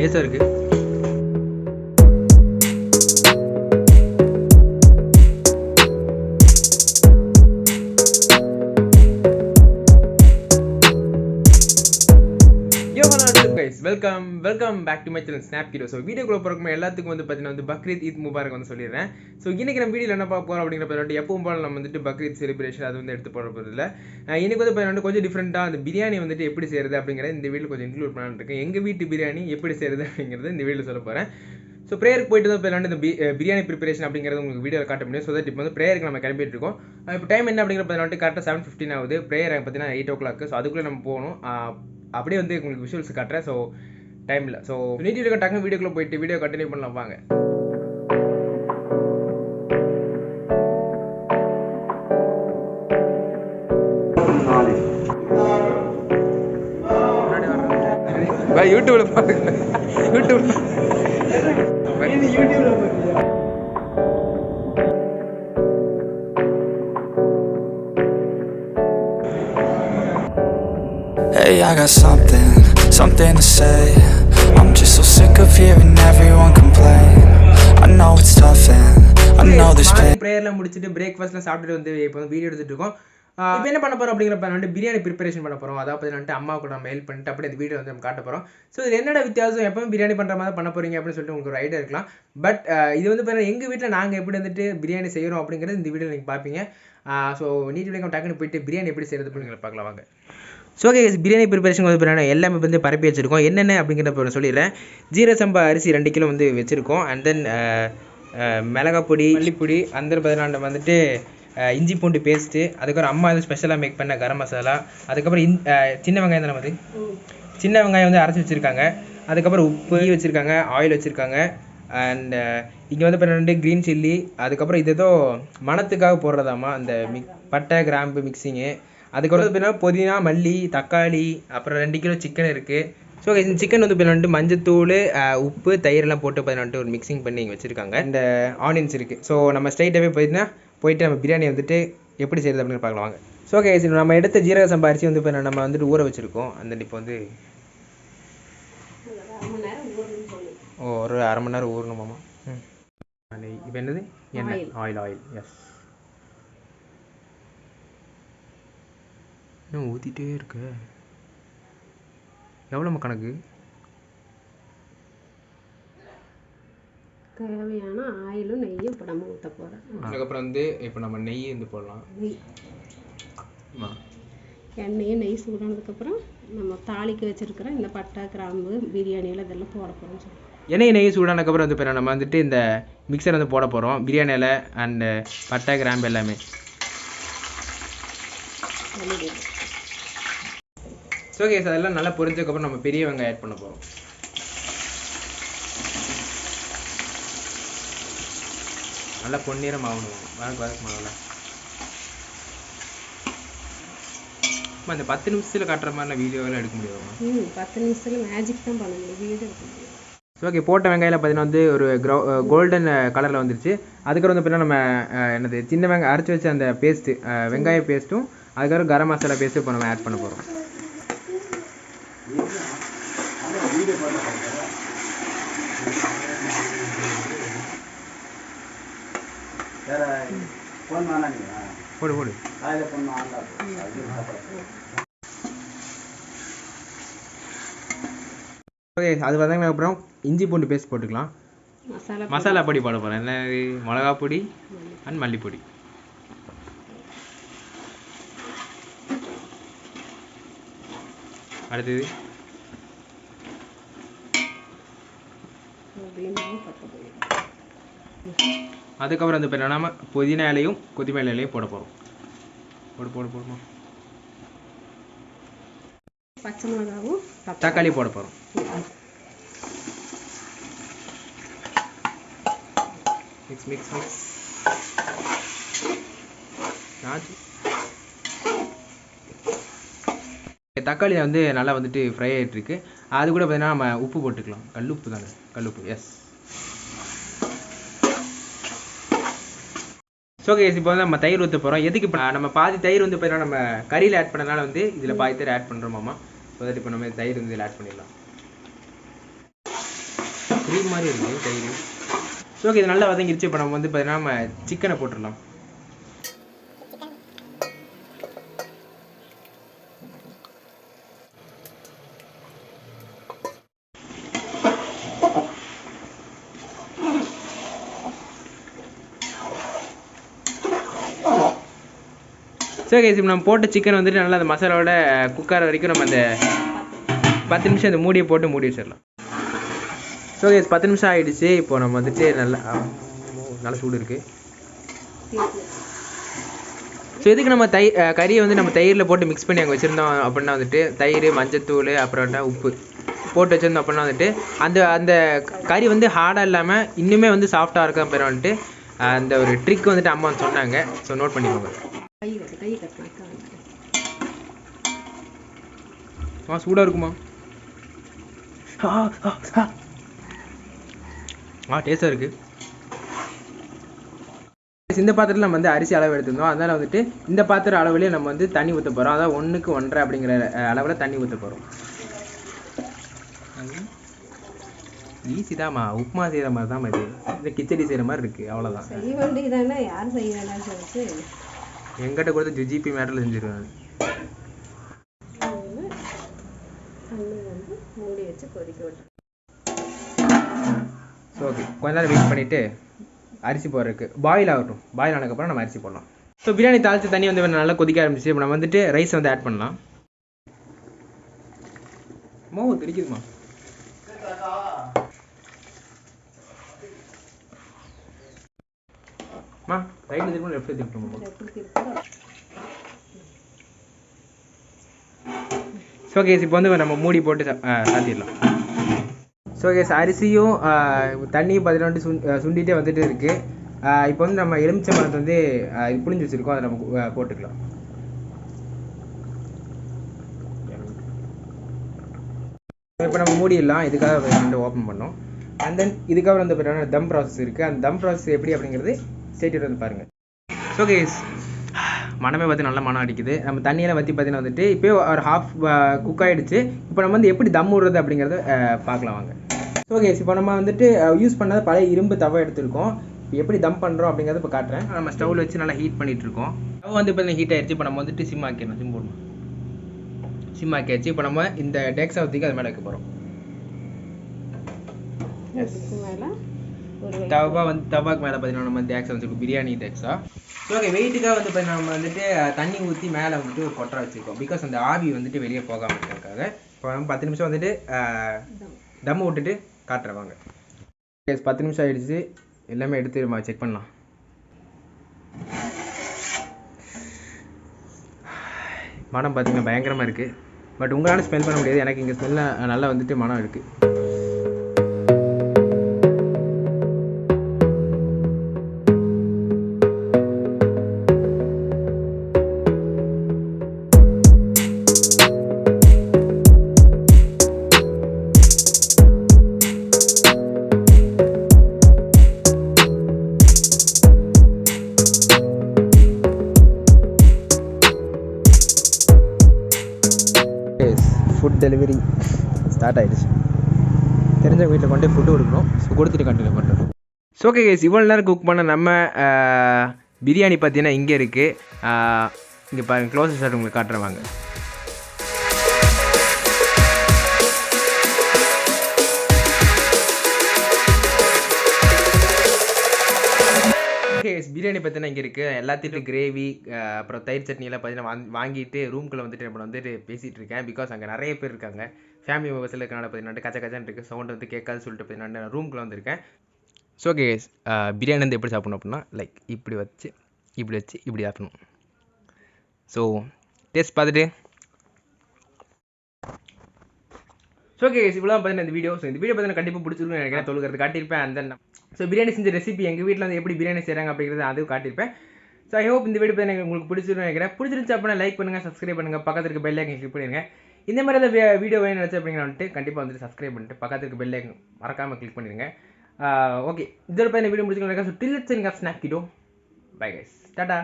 டேஸ்டாக இருக்கு. Welcome back to my channel Snapkido. So வீடியோக்குள்ள போகிறக்கு எல்லாத்துக்கும் வந்து பார்த்தீங்கன்னா பக்ரீத் ஈத் முபாரக் வந்து சொல்லிடுறேன். ஸோ இன்னைக்கு நம்ம வீடியோவில் என்ன பார்க்க போகிறோம் அப்படிங்கிற எப்பவும் போல நம்ம வந்துட்டு பக்ரீத் செலிப்ரேஷன் அது வந்து எடுத்து போட போகிறதில்ல. இன்னைக்கு வந்து பார்த்தீங்கன்னா கொஞ்சம் டிஃப்ரெண்ட்டாக அந்த பிரியாணி வந்துட்டு எப்படி செய்யறது அப்படிங்கிறத இந்த வீடியோ கொஞ்சம் இன்க்ளூட் பண்ணலான்னு இருக்கேன். எங்கள் வீட்டு பிரியாணி எப்படி செய்யறது அப்படிங்கிறத இந்த வீடியோவில் சொல்ல போகிறேன். ஸோ ப்ரேயருக்கு போயிட்டு தான் இப்போ இந்த பிரியாணி ப்ரிப்பரேஷன் அப்படிங்கிறது உங்களுக்கு வீடியோவில் காட்ட முடியும். ஸோ தட் இப்போ வந்து ப்ரேயருக்கு நம்ம கிளம்பிட்டு இருக்கோம். இப்போ டைம் என்ன அப்படிங்கிற பார்த்தீங்கன்னா கரெக்டாக 7:15 ஆகுது. ப்ரேயர் பார்த்தீங்கன்னா 8 o'clock. ஸோ அதுக்குள்ளே நம்ம போகணும். அப்படியே வந்து உங்களுக்கு விஷுவல்ஸ் காட்டுறேன். ஸோ டைம் இல்லை. ஸோ நீட்டில் டக்குனு வீடியோக்குள்ளே போயிட்டு வீடியோ கண்டினியூ பண்ணலாம் வாங்க. யூடியூப்ல பாருங்க. யூடியூப்ல Hey, I got something to say. I'm just so sick of hearing everyone complain. I know it's tough and I know there's pain. பிரேயர்லாம் முடிச்சிட்டு பிரேக்ஃபாஸ்ட்லாம் சாப்பிட்டுட்டு வந்து இப்போ வந்து வீடியோ எடுத்துட்டு இருக்கோம். இப்போ என்ன பண்ண போகிறோம் அப்படிங்கிறப்ப வந்து பிரியாணி ப்ரிப்பரேஷன் பண்ண போகிறோம். அதாவது வந்துட்டு அம்மாவுக்கு நம்ம ஹெல்ப் பண்ணிட்டு அப்படியே இந்த வீடியோ வந்து நம்ம காட்ட போகிறோம். ஸோ இது என்னோட வித்தியாசம், எப்பவும் பிரியாணி பண்ணுற மாதிரி பண்ண போகிறீங்க அப்படின்னு சொல்லிட்டு உங்களுக்கு ஒரு ஐடியா இருக்கலாம். பட் இது வந்து பார்த்தீங்கன்னா எங்கள் வீட்டில் நாங்கள் எப்படி வந்துட்டு பிரியாணி செய்கிறோம் அப்படிங்கிறது இந்த வீடியோ நீங்கள் பார்ப்பீங்க. ஸோ நீட்டில் டக்குன்னு போயிட்டு பிரியாணி எப்படி செய்கிறது அப்படிங்கிறத பார்க்கலாம் வாங்க. ஸோ ஓகே, பிரியாணி ப்ரிப்பரேஷன் வந்து பார்த்தீங்கன்னா எல்லாமே வந்து பரப்பி வச்சுருக்கோம். என்னென்ன அப்படிங்கிறத சொல்லிடுறேன். ஜீரக சம்பா அரிசி 2 கிலோ வந்து வச்சுருக்கோம். அண்ட் தென் மிளகாப்பொடி, மல்லிப்பொடி, அந்த பார்த்தீங்கன்னா வந்துட்டு இஞ்சி பூண்டு பேஸ்ட்டு, அதுக்கப்புறம் அம்மா வந்து ஸ்பெஷலாக மேக் பண்ண கரம் மசாலா, அதுக்கப்புறம் சின்ன வெங்காயம் தானே வந்து சின்ன வெங்காயம் வந்து அரைச்சி வச்சுருக்காங்க. அதுக்கப்புறம் உப்பு வச்சுருக்காங்க, ஆயில் வச்சுருக்காங்க. அண்ட் இங்கே வந்து பார்த்தீங்கன்னா க்ரீன் சில்லி, அதுக்கப்புறம் இது ஏதோ மணத்துக்காக போடுறதாம்மா அந்த பட்டை கிராம்பு மிக்சிங்கு. அதுக்கப்புறம் பார்த்தீங்கன்னா புதினா, மல்லி, தக்காளி, அப்புறம் 2 கிலோ சிக்கன் இருக்குது. ஸோ இந்த சிக்கன் வந்து பார்த்தீங்கன்னா மஞ்சத்தூள், உப்பு, தயிரெல்லாம் போட்டு பார்த்தீங்கன்னா ஒரு மிக்சிங் பண்ணி இங்கே வச்சுருக்காங்க. இந்த ஆனியன்ஸ் இருக்குது. ஸோ நம்ம ஸ்ட்ரைட்டாகவே போயிட்டு நம்ம பிரியாணி வந்துட்டு எப்படி செய்கிறது அப்படின்னு பார்க்கலாம் வாங்க. ஸோ ஓகே, நம்ம எடுத்த ஜீரக சம்பா அரிசி வந்து இப்போ நம்ம வந்துட்டு ஊற வச்சுருக்கோம். அந்த இப்போ வந்து ஒரு 1/2 மணி நேரம் ஊறணுமாம்மா. இப்போ என்னது எண்ணெய், ஆயில். எஸ், இன்னும் ஊற்றிட்டே இருக்கு. எவ்வளோ கணக்கு? தேவையான ஆயிலும் நெய்யும் இப்போ நம்ம ஊற்ற போகிறோம். அதுக்கப்புறம் வந்து இப்போ நம்ம நெய் வந்து போடலாம். எண்ணெயும் நெய் சூடானதுக்கப்புறம் நம்ம தாளிக்க வச்சுருக்கிற இந்த பட்டை கிராம்பு பிரியாணியில் இதெல்லாம் போட போகிறோம்னு சொல்லி நெய் சூடானதுக்கப்புறம் வந்து இப்போ நம்ம வந்துட்டு இந்த மிக்சர் வந்து போட போகிறோம். பிரியாணி இலை அண்டு பட்டை கிராம்பு எல்லாமே. ஸோ ஓகே, அதெல்லாம் நல்லா பொரிஞ்சதுக்கப்புறம் நம்ம பெரிய வெங்காயம் ஆட் பண்ண போகிறோம். நல்லா பொன்னிறம் ஆகணும். வதக்கணும். இந்த 10 நிமிஷத்தில் காட்டுற மாதிரிலாம் வீடியோவெல்லாம் எடுக்க முடியாதுமா? 10 நிமிஷத்தில் மேஜிக் தான் பண்ண முடியும், வீடியோ எடுக்க முடியும். ஓகே, போட்ட வெங்காயம் பார்த்தீங்கன்னா வந்து ஒரு கோல்டன் கலரில் வந்துருச்சு. அதுக்கப்புறம் வந்து பார்த்தீங்கன்னா நம்ம என்னது சின்ன வெங்காயம் அரைச்சி வச்ச அந்த பேஸ்ட்டு, வெங்காய பேஸ்ட்டும், அதுக்கப்புறம் கரம் மசாலா பேஸ்ட்டும் இப்போ நம்ம ஆட் பண்ண போகிறோம். போடு ஓகே, அது பார்த்தீங்கன்னா அப்புறம் இஞ்சி பூண்டு பேஸ்ட் போட்டுக்கலாம். மசாலா பொடி போட போகிறேன். என்ன, மிளகா பொடி அண்ட் மல்லிப்பொடி. அடுத்தது அதுக்கப்புறம் வந்து இப்போ நம்ம புதினா இலையும் கொத்தமல்லி இலையும் போட போகிறோம். போடுமா. பச்சை மிளகாவும் தக்காளி போட போகிறோம். மிக்ஸ். தக்காளி வந்து நல்லா வந்துட்டு ஃப்ரை ஆகிட்டு இருக்கு. அது கூட பார்த்தீங்கன்னா நம்ம உப்பு போட்டுக்கலாம். கல்லுப்பு தாங்க, கல்லுப்பு. எஸ். ஸோ கேஸ் இப்போ வந்து நம்ம தயிர் ஊற்ற போகிறோம். எதுக்கு இப்போ நம்ம பாதி தயிர் வந்து பார்த்தீங்கன்னா நம்ம கறியில் ஆட் பண்ணனால வந்து இதில் பாதி தயிர் ஆட் பண்ணுறோமாம்மா. வந்துட்டு இப்போ நம்ம தயிர் வந்து இதில் ஆட் பண்ணிடலாம். க்ரீம் மாதிரி இருக்குது தயிர். ஸோ ஓகே, இது நல்லா வதங்கிடுச்சு. இப்போ நம்ம வந்து பார்த்தீங்கன்னா நம்ம சிக்கனை போட்டுடலாம். ஸோ கைஸ், இப்போ நம்ம போட்ட சிக்கன் வந்துட்டு நல்லா அந்த மசாலாவோட குக்கார வரைக்கும் நம்ம அந்த 10 நிமிஷம் அந்த மூடியை போட்டு மூடி வச்சிடலாம். ஸோ கைஸ், 10 நிமிஷம் ஆகிடுச்சு. இப்போ நம்ம வந்துட்டு நல்லா சூடு இருக்குது. ஸோ இதுக்கு நம்ம கறியை வந்து நம்ம தயிரில் போட்டு மிக்ஸ் பண்ணி அங்கே வச்சுருந்தோம் அப்படின்னா வந்துட்டு தயிர், மஞ்சத்தூள், அப்புறம் உப்பு போட்டு வச்சுருந்தோம் அப்படின்னா வந்துட்டு அந்த கறி வந்து ஹார்டாக இல்லாமல் இன்னுமே வந்து சாஃப்டாக இருக்க பேர் வந்துட்டு அந்த ஒரு ட்ரிக் வந்துட்டு அம்மா சொன்னாங்க. ஸோ நோட் பண்ணிக்கோங்க. சூடாக இருக்குமா? டேஸ்டாக இருக்குது. இந்த பாத்திரத்தில் நம்ம வந்து அரிசி அளவு எடுத்திருந்தோம். அதனால் வந்துட்டு இந்த பாத்திர அளவுலேயே நம்ம வந்து தண்ணி ஊற்ற போகிறோம். அதாவது 1க்கு 1.5 அப்படிங்கிற அளவில் தண்ணி ஊற்ற போகிறோம். ஈஸி தான்மா, உப்புமா செய்கிற மாதிரி தான் இது. இந்த கிச்சடி செய்கிற மாதிரி இருக்குது, அவ்வளோதான். எங்கிட்ட கொடுத்து ஜிபி மேட்டரில் செஞ்சுருவேன். ஸோ ஓகே, கொஞ்ச நேரம் வெயிட் பண்ணிவிட்டு அரிசி போடுறதுக்கு பாயில் ஆகட்டும். பாயில் ஆனதுக்கப்புறம் நம்ம அரிசி போடலாம். ஸோ பிரியாணி தாளித்து தண்ணி வந்து நல்லா கொதிக்க ஆரம்பிச்சு. இப்போ நம்ம வந்துட்டு ரைஸ் வந்து ஆட் பண்ணலாம். கிடைக்குதுமா? ரைட்டில் திருப்பணும், லெஃப்ட்டில் திருப்பணும். ஸோ கேஸ், இப்போ வந்து நம்ம மூடி போட்டு சாத்திடலாம். ஸோ கேஸ், அரிசியும் தண்ணியும் பார்த்தீங்கன்னா சுண்டிகிட்டே வந்துட்டு இருக்குது. இப்போ வந்து நம்ம எலுமிச்சை மரத்தை வந்து புளிஞ்சு வச்சுருக்கோம், அதை நம்ம போட்டுக்கலாம். இப்போ நம்ம மூடிடலாம். இதுக்காக வந்து ஓப்பன் பண்ணோம். அண்ட் தென் இதுக்கப்புறம் வந்து பார்த்தீங்கன்னா தம் ப்ராசஸ் இருக்குது. அந்த தம் ப்ராசஸ் எப்படி அப்படிங்கிறது ஸ்டேட் வந்து பாருங்கள். ஸோ கேஸ், மனமே பார்த்து நல்ல மனம் அடிக்குது. நம்ம தண்ணியெல்லாம் வற்றி பார்த்தீங்கன்னா வந்துட்டு இப்போ ஒரு ஹாஃப் குக் ஆகிடுச்சு. இப்போ நம்ம வந்து எப்படி தம் விடுறது அப்படிங்கிறத பார்க்கலாம் வாங்க. ஸோ கேஸ், இப்போ நம்ம வந்துட்டு யூஸ் பண்ணாத பழைய இரும்பு தவா எடுத்துருக்கோம். இப்போ எப்படி தம் பண்ணுறோம் அப்படிங்கிறத இப்போ காட்டுறேன். நம்ம ஸ்டவ்வில் வச்சு நல்லா ஹீட் பண்ணிகிட்ருக்கோம். ஸ்டவ் வந்து இப்போ ஹீட் ஆகிடுச்சு. இப்போ நம்ம வந்துட்டு சிம் ஆக்கிடணும். சிம் போடணும். சிம் ஆக்கியாச்சு. இப்போ நம்ம இந்த டேக்ஸா ஊற்றிக்கு அது மேலே வைக்க போகிறோம். தவாக்கு மேலே பார்த்தீங்கன்னா நம்ம டேக்ஸா வச்சுருக்கோம், பிரியாணி டேக்ஸா. ஸோ ஓகே, வெயிட்டுக்காக வந்து இப்போ நம்ம வந்துட்டு தண்ணி ஊற்றி மேலே வந்துட்டு ஒரு கொட்டரை வச்சுருக்கோம். பிகாஸ் அந்த ஆவி வந்துட்டு வெளியே போகாமல் இருக்கிறதுக்காக. இப்போ நம்ம 10 நிமிஷம் வந்துட்டு தம் விட்டுட்டு காட்டுறவாங்க. 10 நிமிஷம் ஆகிடுச்சு. எல்லாமே எடுத்து நம்ம செக் பண்ணலாம். மனம் பார்த்தீங்கன்னா பயங்கரமாக இருக்குது. பட் உங்களால் ஸ்மெல் பண்ண முடியாது. எனக்கு இங்கே ஸ்மெல்ல நல்லா வந்துட்டு மனம் இருக்குது. ஃபுட் டெலிவரி ஸ்டார்ட் ஆகிடுச்சு. தெரிஞ்ச வீட்டில் கொண்டு ஃபுட்டு கொடுக்கணும். ஸோ கொடுத்துட்டு கண்டினியூ பண்ணுறோம். ஸோ ஓகே கேஸ், இவ்வளோ நேரம் குக் பண்ண நம்ம பிரியாணி பார்த்தீங்கன்னா இங்கே இருக்குது. இங்கே பாருங்கள், க்ளோசஸ் ஷாட் உங்களுக்கு காட்டுறவாங்க. ஓகே, பிரியாணி பார்த்தீங்கன்னா இங்கே இருக்குது. எல்லாத்தையும் கிரேவி அப்புறம் தயிர் சட்னியெல்லாம் பார்த்தீங்கன்னா வாங்கிட்டு ரூம்குள்ளே வந்துட்டு நம்ம வந்துட்டு பேசிகிட்டு இருக்கேன். பிகாஸ் அங்கே நிறைய பேர் இருக்காங்க. ஃபேமிலி மெம்பர்ஸில் இருக்கனால பார்த்தீங்கன்னா கச்ச கச்சான்னு இருக்குது. சவுண்ட் வந்து கேட்காது சொல்லிட்டு பார்த்தீங்கன்னா ரூம்குள்ளே வந்திருக்கேன். ஸோ ஓகே, பிரியாணி வந்து எப்படி சாப்பிடணும் அப்படின்னா லைக் இப்படி வச்சு இப்படி சாப்பிடணும். ஸோ டேஸ்ட் பார்த்துட்டு ஸோ ஓகே, இவ்வளோ பார்த்தீங்கன்னா இந்த வீடியோ. ஸோ இந்த வீடியோ பார்த்தீங்கன்னா கண்டிப்பாக பிடிச்சிருக்குன்னு நினைக்கிறேன். தொழுகிறது காட்டியிருப்பேன். அந்த ஸோ பிரியாணி செஞ்ச ரெசிபி எங்கள் வீட்டில் வந்து எப்படி பிரியாணி செய்கிறாங்க அப்படிங்கிறது அதுவும் காட்டியிருப்பேன். ஸோ ஐ ஹோப் இந்த வீடியோ பார்த்தீங்கன்னா உங்களுக்கு பிடிச்சிருக்குன்னு நினைக்கிறேன். பிடிச்சிருந்துச்சு அப்படின்னா லைக் பண்ணுங்கள், சப்ஸ்கிரைப் பண்ணுங்கள், பக்கத்துக்கு இருக்க பெல் ஐக்கன் கிளிக் பண்ணிடுங்க. இந்த மாதிரி ஏதாவது வீடியோ வேணும் நினச்சி அப்படிங்கிற வந்துட்டு கண்டிப்பாக வந்துட்டு சப்ஸ்கிரைப் பண்ணிட்டு பக்கத்துக்கு பெல் ஐக்கன் மறக்காமல் கிளிக் பண்ணிடுங்க. ஓகே, இதோட பார்த்தீங்கன்னா வீடியோ முடிச்சுக்கணும். So till it's Enga Snapkido. Bye guys, Tata.